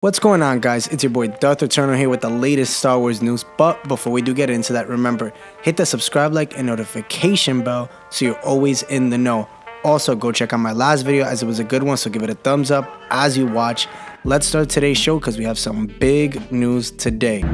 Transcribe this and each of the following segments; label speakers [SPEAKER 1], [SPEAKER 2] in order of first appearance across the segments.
[SPEAKER 1] What's going on, guys? It's your boy Darth Eternal here with the latest Star Wars news. But before we do get into that, remember, hit the subscribe, like, and notification bell so you're always in the know. Also, go check out my last video as it was a good one, so give it a thumbs up as you watch. Let's start today's show because we have some big news today.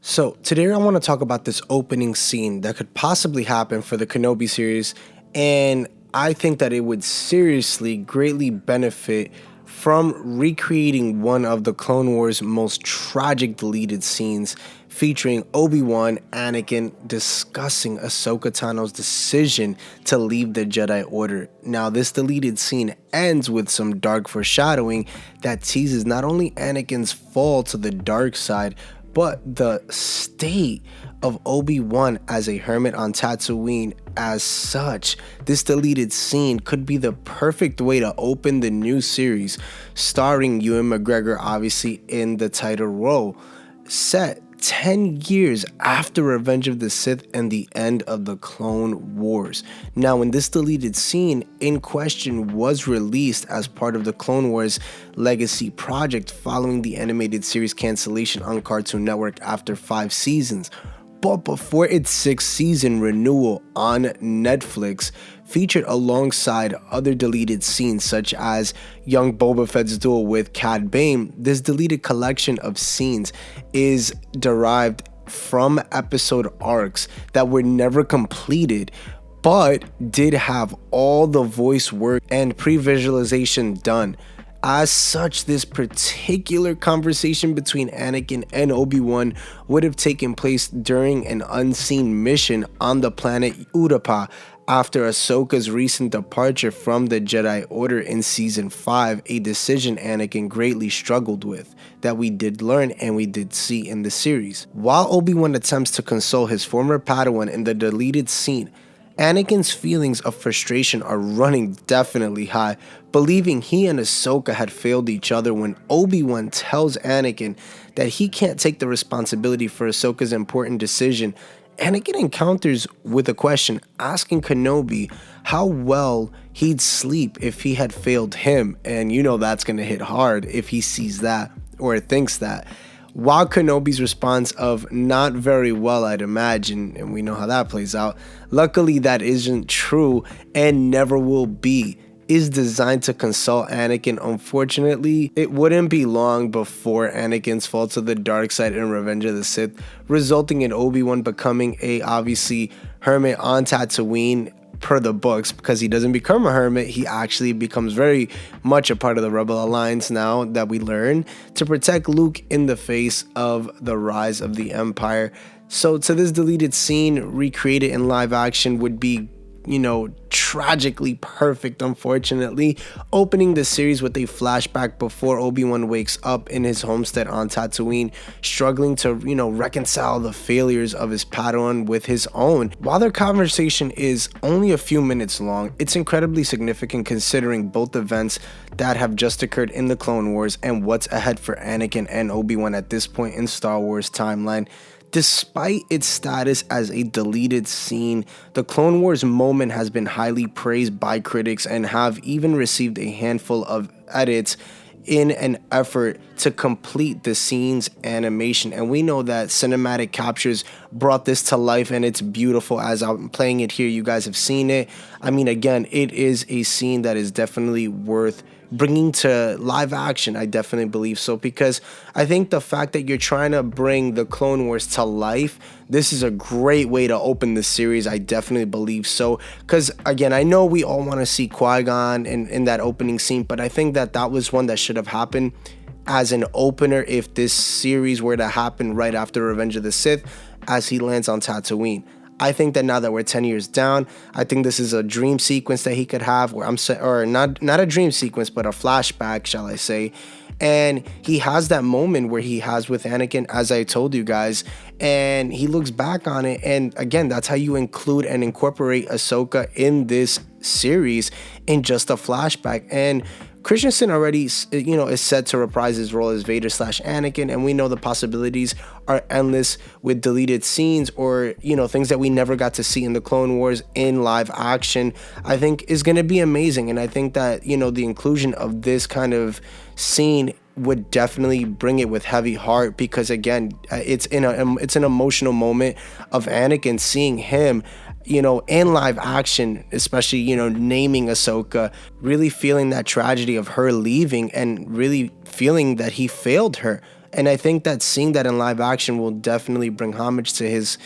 [SPEAKER 1] So today I want to talk about this opening scene that could possibly happen for the Kenobi series, and I think that it would seriously greatly benefit from recreating one of the Clone Wars' most tragic deleted scenes, featuring Obi-Wan Anakin discussing Ahsoka Tano's decision to leave the Jedi Order. Now, this deleted scene ends with some dark foreshadowing that teases not only Anakin's fall to the dark side, but the state of Obi-Wan as a hermit on Tatooine. As such, this deleted scene could be the perfect way to open the new series, starring Ewan McGregor obviously in the title role, set 10 years after Revenge of the Sith and the end of the Clone Wars. Now, when this deleted scene in question was released as part of the Clone Wars Legacy project following the animated series cancellation on Cartoon Network after 5 seasons, but before its 6th season renewal on Netflix, featured alongside other deleted scenes such as young Boba Fett's duel with Cad Bane. This deleted collection of scenes is derived from episode arcs that were never completed, but did have all the voice work and pre-visualization done. As such, this particular conversation between Anakin and Obi-Wan would have taken place during an unseen mission on the planet Utapau after Ahsoka's recent departure from the Jedi Order in Season 5, a decision Anakin greatly struggled with, that we did learn and we did see in the series. While Obi-Wan attempts to console his former Padawan in the deleted scene, Anakin's feelings of frustration are running definitely high, believing he and Ahsoka had failed each other when Obi-Wan tells Anakin that he can't take the responsibility for Ahsoka's important decision. Anakin encounters with a question, asking Kenobi how well he'd sleep if he had failed him, and you know that's going to hit hard if he sees that or thinks that. While Kenobi's response of not very well, I'd imagine, and we know how that plays out, luckily that isn't true and never will be, is designed to console Anakin. Unfortunately, it wouldn't be long before Anakin's fall to the dark side in Revenge of the Sith, resulting in Obi-Wan becoming a obviously hermit on Tatooine per the books. Because he doesn't become a hermit, he actually becomes very much a part of the Rebel Alliance now that we learn, to protect Luke in the face of the rise of the Empire. So to this deleted scene recreated in live action would be, tragically perfect, unfortunately, opening the series with a flashback before Obi-Wan wakes up in his homestead on Tatooine, struggling to, reconcile the failures of his Padawan with his own. While their conversation is only a few minutes long, it's incredibly significant considering both events that have just occurred in the Clone Wars and what's ahead for Anakin and Obi-Wan at this point in Star Wars timeline. Despite its status as a deleted scene, the Clone Wars moment has been highly praised by critics and have even received a handful of edits in an effort to complete the scene's animation. And we know that cinematic captures brought this to life, and it's beautiful. As I'm playing it here, you guys have seen it. I mean, again, it is a scene that is definitely worth bringing to live action. I definitely believe so, because I think the fact that you're trying to bring the Clone Wars to life, this is a great way to open the series. I definitely believe so, because again, I know we all want to see Qui-Gon in that opening scene, but I think that was one that should have happened as an opener if this series were to happen right after Revenge of the Sith, as he lands on Tatooine. I think that now that we're 10 years down, I think this is a dream sequence that he could have, where not a dream sequence, but a flashback, shall I say. And he has that moment where he has with Anakin, as I told you guys, and he looks back on it. And again, that's how you include and incorporate Ahsoka in this series, in just a flashback. And Christensen already, is set to reprise his role as Vader slash Anakin, and we know the possibilities are endless with deleted scenes or, things that we never got to see in the Clone Wars in live action. I think is going to be amazing, and I think that, the inclusion of this kind of scene would definitely bring it with heavy heart, because again, it's an emotional moment of Anakin seeing him, in live action, especially, naming Ahsoka, really feeling that tragedy of her leaving and really feeling that he failed her. And I think that seeing that in live action will definitely bring homage to his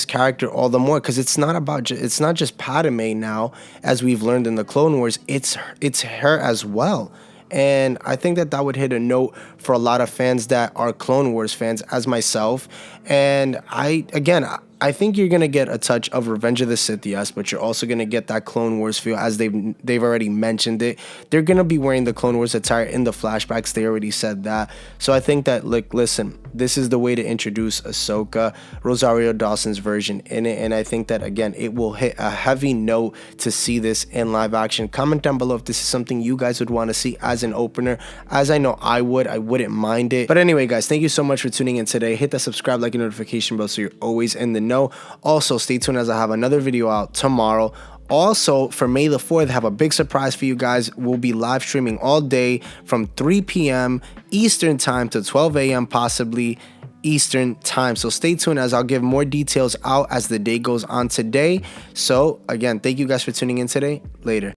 [SPEAKER 1] character all the more, because it's not just Padme now, as we've learned in the Clone Wars. It's her as well. And I think that would hit a note for a lot of fans that are Clone Wars fans, as myself. And I think you're gonna get a touch of Revenge of the Sith, yes, but you're also gonna get that Clone Wars feel, as they've already mentioned it. They're gonna be wearing the Clone Wars attire in the flashbacks. They already said that. So I think that, listen, this is the way to introduce Ahsoka, Rosario Dawson's version in it, and I think that again, it will hit a heavy note to see this in live action. Comment down below if this is something you guys would want to see as an opener. As I know I wouldn't mind it. But anyway, guys, thank you so much for tuning in today. Hit that subscribe, like, and notification bell so you're always in the know. Also, stay tuned as I have another video out tomorrow. Also, for May the 4th, I have a big surprise for you guys. We'll be live streaming all day from 3 p.m. Eastern time to 12 a.m. possibly Eastern time. So stay tuned as I'll give more details out as the day goes on today. So again, thank you guys for tuning in today. Later.